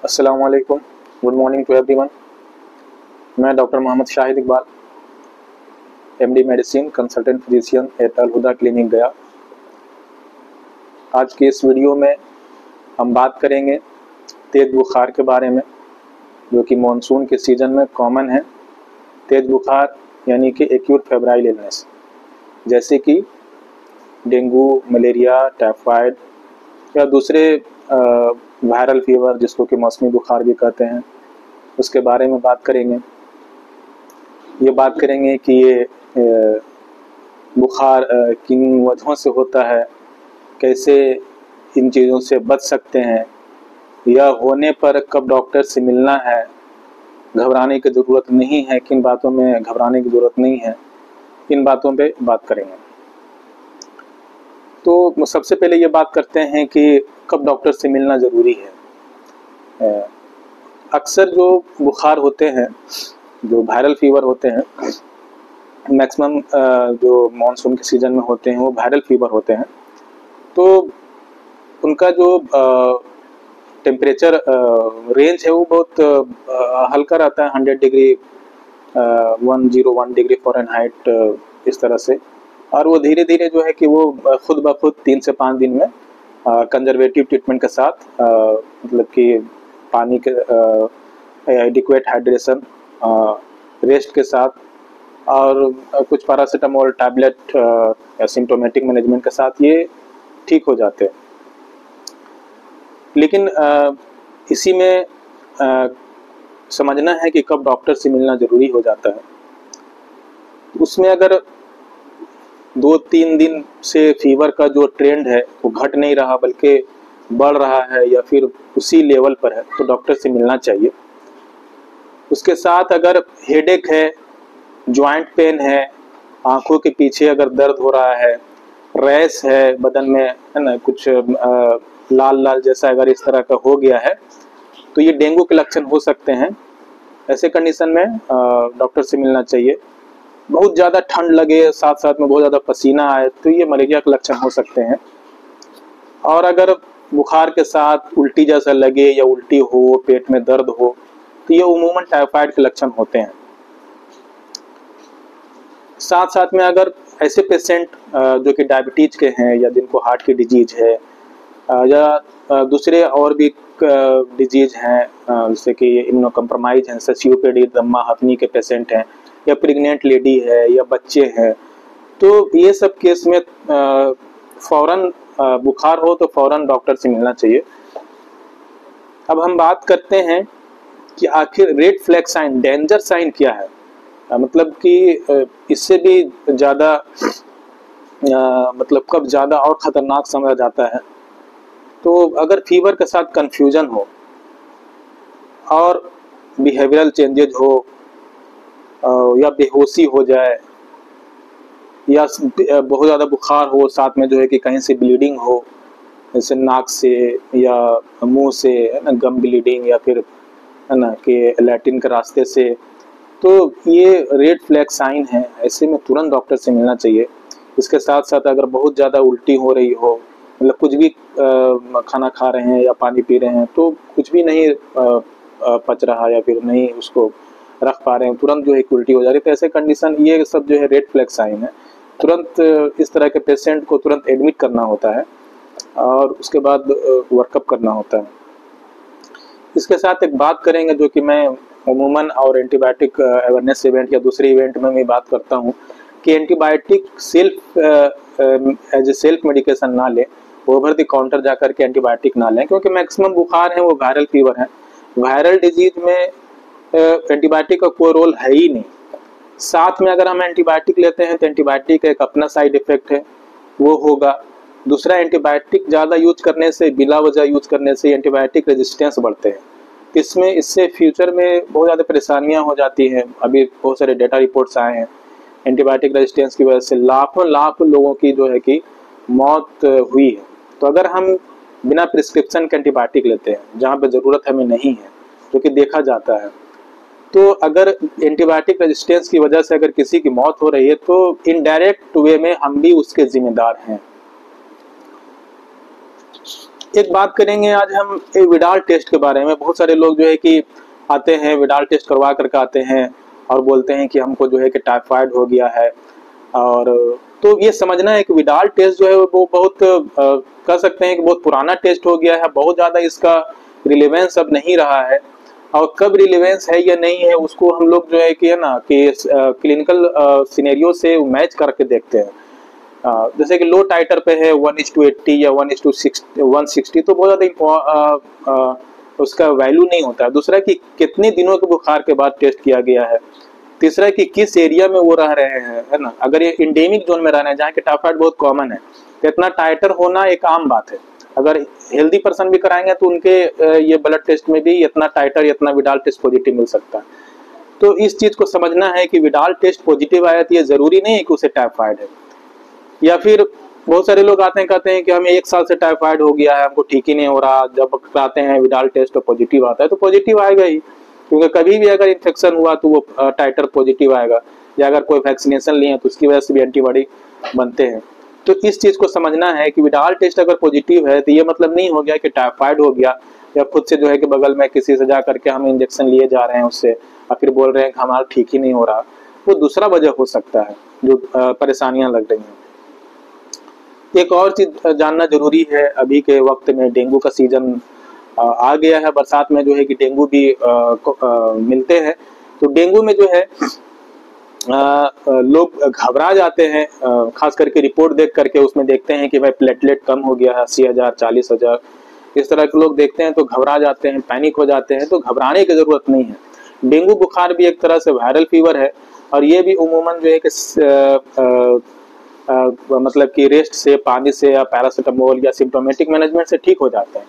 अस्सलाम वालेकुम, good morning to everyone. मैं doctor Mohammad Shahid Iqbal, MD medicine, consultant physician at Al Huda clinic गया। आज की इस वीडियो में हम बात करेंगे तेज़ बुखार के बारे में, जो कि मानसून के सीज़न में कॉमन है। तेज़ बुखार यानी कि एक्यूट फेब्राइल इलनेस, जैसे कि डेंगू, मलेरिया, टाइफाइड या दूसरे वायरल फीवर जिसको कि मौसमी बुखार भी कहते हैं, उसके बारे में बात करेंगे। ये बात करेंगे कि ये बुखार किन वजहों से होता है, कैसे इन चीज़ों से बच सकते हैं, या होने पर कब डॉक्टर से मिलना है, घबराने की ज़रूरत नहीं है, किन बातों में घबराने की ज़रूरत नहीं है, इन बातों पे बात करेंगे। तो सबसे पहले ये बात करते हैं कि कब डॉक्टर से मिलना ज़रूरी है। अक्सर जो बुखार होते हैं, जो वायरल फीवर होते हैं, मैक्सिमम जो मानसून के सीज़न में होते हैं वो वायरल फीवर होते हैं। तो उनका जो टेम्परेचर रेंज है वो बहुत हल्का रहता है, 100 डिग्री 101 डिग्री फ़ारेनहाइट, इस तरह से। और वो धीरे धीरे जो है कि वो खुद ब खुद 3 से 5 दिन में कंजर्वेटिव ट्रीटमेंट के साथ, मतलब कि पानी के एडिक्वेट हाइड्रेशन, रेस्ट के साथ और कुछ पैरासीटामोल टैबलेट या सिम्टोमेटिक मैनेजमेंट के साथ ये ठीक हो जाते हैं। लेकिन इसी में समझना है कि कब डॉक्टर से मिलना ज़रूरी हो जाता है। उसमें अगर 2-3 दिन से फीवर का जो ट्रेंड है वो घट नहीं रहा बल्कि बढ़ रहा है या फिर उसी लेवल पर है, तो डॉक्टर से मिलना चाहिए। उसके साथ अगर हेडेक है, जॉइंट पेन है, आंखों के पीछे अगर दर्द हो रहा है, रैश है बदन में, है ना, कुछ लाल लाल जैसा अगर इस तरह का हो गया है, तो ये डेंगू के लक्षण हो सकते हैं। ऐसे कंडीशन में डॉक्टर से मिलना चाहिए। बहुत ज़्यादा ठंड लगे, साथ साथ में बहुत ज़्यादा पसीना आए, तो ये मलेरिया के लक्षण हो सकते हैं। और अगर बुखार के साथ उल्टी जैसा लगे या उल्टी हो, पेट में दर्द हो, तो ये उमूमन टाइफाइड के लक्षण होते हैं। साथ साथ में अगर ऐसे पेशेंट जो कि डायबिटीज के हैं या जिनको हार्ट की डिजीज है, या दूसरे और भी डिजीज हैं, जैसे कि इम्यूनो कम्प्रोमाइज हैं, जैसे सीओपीडी, दम्मा, हथनी के पेशेंट हैं, या प्रेग्नेंट लेडी है, या बच्चे हैं, तो ये सब केस में फौरन बुखार हो तो फौरन डॉक्टर से मिलना चाहिए। अब हम बात करते हैं कि आखिर red flag sign, danger sign क्या है, मतलब कि इससे भी ज़्यादा, मतलब कब ज़्यादा और ख़तरनाक समझा जाता है। तो अगर फीवर के साथ कन्फ्यूजन हो और बिहेवियरल चेंजेज हो, या बेहोशी हो जाए, या बहुत ज़्यादा बुखार हो, साथ में जो है कि कहीं से ब्लीडिंग हो, जैसे नाक से या मुंह से, है ना, गम ब्लीडिंग, या फिर है ना कि लैट्रिन के रास्ते से, तो ये रेड फ्लैग साइन है। ऐसे में तुरंत डॉक्टर से मिलना चाहिए। इसके साथ साथ अगर बहुत ज़्यादा उल्टी हो रही हो, मतलब कुछ भी खाना खा रहे हैं या पानी पी रहे हैं तो कुछ भी नहीं पच रहा या फिर नहीं उसको रख पा रहे हैं, तुरंत जो है उल्टी हो जा रही है, तो ऐसे कंडीशन, ये सब जो है रेड फ्लैग साइन है। तुरंत इस तरह के पेशेंट को तुरंत एडमिट करना होता है और उसके बाद वर्कअप करना होता है। इसके साथ एक बात करेंगे जो कि मैं अमूमन और एंटीबायोटिक अवेयरनेस इवेंट या दूसरे इवेंट में भी बात करता हूँ, कि antibiotic self as a self medication ना लें, ओवर द काउंटर जाकर के एंटीबायोटिक ना लें, क्योंकि मैक्सिमम बुखार है वो वायरल फीवर है। वायरल डिजीज में एंटीबायोटिक का कोई रोल है ही नहीं। साथ में अगर हम एंटीबायोटिक लेते हैं तो एंटीबायोटिक एक अपना साइड इफेक्ट है, वो होगा। दूसरा, एंटीबायोटिक ज़्यादा यूज करने से, बिला वजह यूज करने से एंटीबायोटिक रेजिस्टेंस बढ़ते हैं। इससे फ्यूचर में बहुत ज़्यादा परेशानियां हो जाती हैं। अभी बहुत सारे डेटा रिपोर्ट्स आए हैं, एंटीबायोटिक रेजिस्टेंस की वजह से लाखों लोगों की जो है कि मौत हुई है। तो अगर हम बिना प्रिस्क्रिप्शन के एंटीबायोटिक लेते हैं, जहाँ पे ज़रूरत हमें नहीं है, जो कि देखा जाता है, तो अगर एंटीबायोटिक रेजिस्टेंस की वजह से अगर किसी की मौत हो रही है तो इनडायरेक्ट वे में हम भी उसके जिम्मेदार हैं। एक बात करेंगे आज हम विडाल टेस्ट के बारे में। बहुत सारे लोग जो है कि आते हैं, विडाल टेस्ट करवा करके आते हैं और बोलते हैं कि हमको जो है कि टाइफाइड हो गया है। और तो ये समझना है कि विडाल टेस्ट जो है वो बहुत कह सकते हैं कि बहुत पुराना टेस्ट हो गया है, बहुत ज़्यादा इसका रिलेवेंस अब नहीं रहा है। और कब रिलेवेंस है या नहीं है उसको हम लोग जो है कि है ना कि क्लिनिकल सिनेरियो से मैच करके देखते हैं। जैसे कि लो टाइटर पे है 1:80 या 1:160 तो बहुत ज़्यादा उसका वैल्यू नहीं होता है। दूसरा कि कितने दिनों के बुखार के बाद टेस्ट किया गया है। तीसरा कि किस एरिया में वो रह रहे हैं, है ना। अगर ये इंडेमिक जोन में रह रहे हैं जहाँ के टाइफाइड बहुत कॉमन है तो इतना टाइटर होना एक आम बात है। अगर हेल्दी पर्सन भी कराएंगे तो उनके ये ब्लड टेस्ट में भी इतना टाइटर इतना विडाल टेस्ट पॉजिटिव मिल सकता है। तो इस चीज़ को समझना है कि विडाल टेस्ट पॉजिटिव आया तो ये ज़रूरी नहीं है कि उसे टाइफाइड है। या फिर बहुत सारे लोग आते हैं कहते हैं कि हमें 1 साल से टाइफाइड हो गया है, हमको ठीक ही नहीं हो रहा। जब कराते हैं विडाल टेस्ट तो पॉजिटिव आता है तो पॉजिटिव आएगा ही, क्योंकि कभी भी अगर इन्फेक्शन हुआ तो वो टाइटर पॉजिटिव आएगा। या अगर कोई वैक्सीनेशन लिए तो उसकी वजह से भी एंटीबॉडी बनते हैं। तो इस चीज़ को समझना है कि विडाल टेस्ट अगर पॉजिटिव है तो ये मतलब नहीं हो गया कि टाइफाइड हो गया, या खुद से जो है कि बगल में किसी से जा करके हम इंजेक्शन लिए जा रहे हैं उससे और फिर बोल रहे हैं कि हमारा ठीक ही नहीं हो रहा। वो दूसरा वजह हो सकता है जो परेशानियां लग रही हैं। एक और चीज जानना जरूरी है, अभी के वक्त में डेंगू का सीजन आ गया है। बरसात में जो है कि डेंगू भी मिलते हैं। तो डेंगू में जो है लोग घबरा जाते हैं, खास करके रिपोर्ट देख करके उसमें देखते हैं कि भाई प्लेटलेट कम हो गया है 80,000 40,000 इस तरह के लोग देखते हैं तो घबरा जाते हैं, पैनिक हो जाते हैं। तो घबराने की जरूरत नहीं है। डेंगू बुखार भी एक तरह से वायरल फीवर है और ये भी उमूमन जो है कि मतलब कि रेस्ट से, पानी से या पैरासीटामोल या सिम्टोमेटिक मैनेजमेंट से ठीक हो जाते हैं।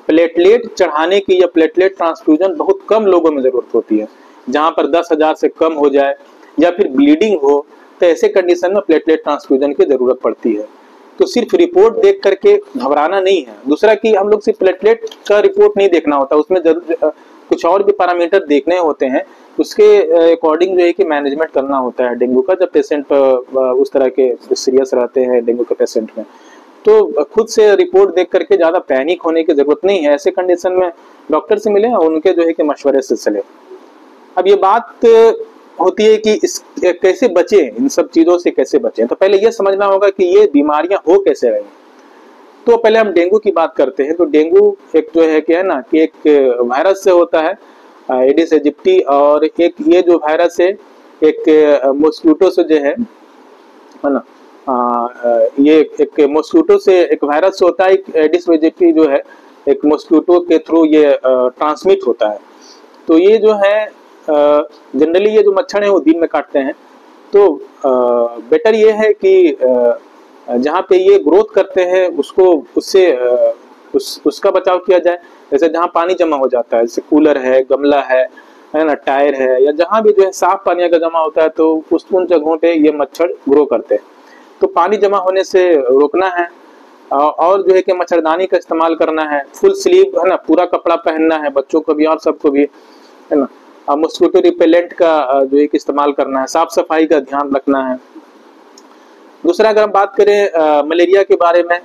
प्लेटलेट चढ़ाने की या प्लेटलेट ट्रांसफ्यूजन बहुत कम लोगों में जरूरत होती है। जहां पर 10,000 से कम हो जाए या फिर ब्लीडिंग हो तो ऐसे कंडीशन में प्लेटलेट ट्रांसफ्यूजन की जरूरत पड़ती है। तो सिर्फ रिपोर्ट देख करके घबराना नहीं है। दूसरा कि हम लोग सिर्फ प्लेटलेट का रिपोर्ट नहीं देखना होता, उसमें कुछ और भी पैरामीटर देखने होते हैं। उसके अकॉर्डिंग जो है कि मैनेजमेंट करना होता है डेंगू का, जब पेशेंट उस तरह के सीरियस रहते हैं डेंगू के पेशेंट में। तो खुद से रिपोर्ट देख करके ज़्यादा पैनिक होने की जरूरत नहीं है। ऐसे कंडीशन में डॉक्टर से मिलें और उनके जो है कि मशवरे से चले। अब ये बात होती है कि इस कैसे बचें, इन सब चीज़ों से कैसे बचें। तो पहले ये समझना होगा कि ये बीमारियां हो कैसे रही। तो पहले हम डेंगू की बात करते हैं। तो डेंगू एक जो है कि है ना कि एक वायरस से होता है, एडिस एजिप्टी। और एक ये जो वायरस है एक मॉस्किटो से जो है ना, ये एक मॉस्किटो से एक वायरस से होता है। एक एडिस एजिप्टी जो है एक मॉस्किटो के थ्रू ये ट्रांसमिट होता है। तो ये जो है जनरली ये जो मच्छर है वो दिन में काटते हैं। तो बेटर ये है कि जहाँ पे ये ग्रोथ करते हैं उसको उससे उसका बचाव किया जाए। जैसे जहाँ पानी जमा हो जाता है, जैसे कूलर है, गमला है ना, टायर है, या जहाँ भी जो है साफ पानी अगर जमा होता है तो उन जगहों पे ये मच्छर ग्रो करते हैं। तो पानी जमा होने से रोकना है। और जो है कि मच्छरदानी का इस्तेमाल करना है, फुल स्लीव है ना, पूरा कपड़ा पहनना है, बच्चों को भी और सबको भी, है ना। मॉस्किटो रिपेलेंट का जो है कि इस्तेमाल करना है, साफ सफाई का ध्यान रखना है। दूसरा अगर हम बात करें मलेरिया के बारे में,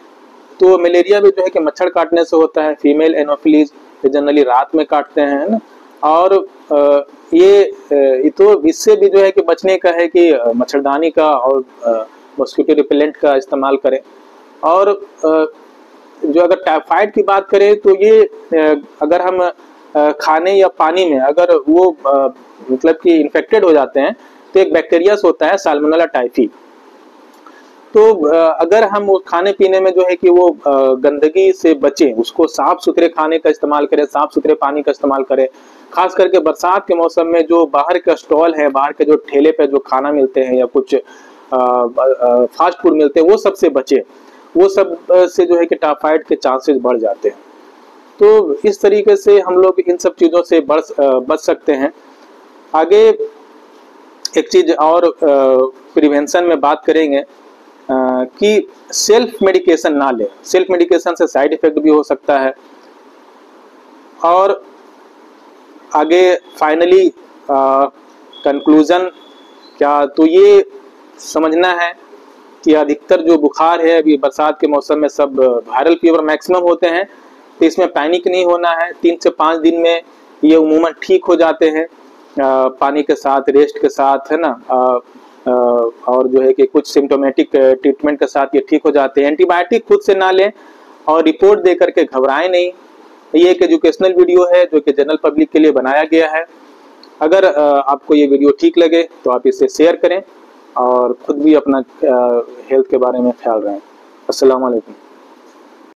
तो मलेरिया भी जो है कि मच्छर काटने से होता है। फीमेल एनोफिलीज जनरली रात में काटते हैं, है ना। और ये तो इससे भी जो है कि बचने का है कि मच्छरदानी का और मॉस्किटो रिपेलेंट का इस्तेमाल करें। और जो अगर टाइफाइड की बात करें तो ये अगर हम खाने या पानी में अगर वो मतलब कि इन्फेक्टेड हो जाते हैं तो एक बैक्टीरिया होता है साल्मोनेला टाइफी। तो अगर हम वो खाने पीने में जो है कि वो गंदगी से बचें, उसको साफ सुथरे खाने का इस्तेमाल करें, साफ सुथरे पानी का इस्तेमाल करें। खास करके बरसात के मौसम में जो बाहर का स्टॉल है, बाहर के जो ठेले पे जो खाना मिलते हैं या कुछ फास्ट फूड मिलते हैं, वो सबसे बचें। वो सब से जो है कि टाइफाइड के चांसेस बढ़ जाते हैं। तो इस तरीके से हम लोग इन सब चीज़ों से बच सकते हैं। आगे एक चीज़ और प्रिवेंशन में बात करेंगे कि सेल्फ मेडिकेशन ना लें। सेल्फ मेडिकेशन से साइड इफेक्ट भी हो सकता है। और आगे फाइनली कंक्लूजन क्या, तो ये समझना है कि अधिकतर जो बुखार है अभी बरसात के मौसम में सब वायरल फीवर मैक्सिमम होते हैं। तो इसमें पैनिक नहीं होना है। 3 से 5 दिन में ये उमूमन ठीक हो जाते हैं, पानी के साथ, रेस्ट के साथ, है ना। और जो है कि कुछ सिम्टोमेटिक ट्रीटमेंट के साथ ये ठीक हो जाते हैं। एंटीबायोटिक खुद से ना लें और रिपोर्ट दे करके घबराएं नहीं। ये एक एजुकेशनल वीडियो है जो कि जनरल पब्लिक के लिए बनाया गया है। अगर आपको ये वीडियो ठीक लगे तो आप इसे शेयर करें और खुद भी अपना हेल्थ के बारे में ख्याल रखें। अस्सलाम वालेकुम।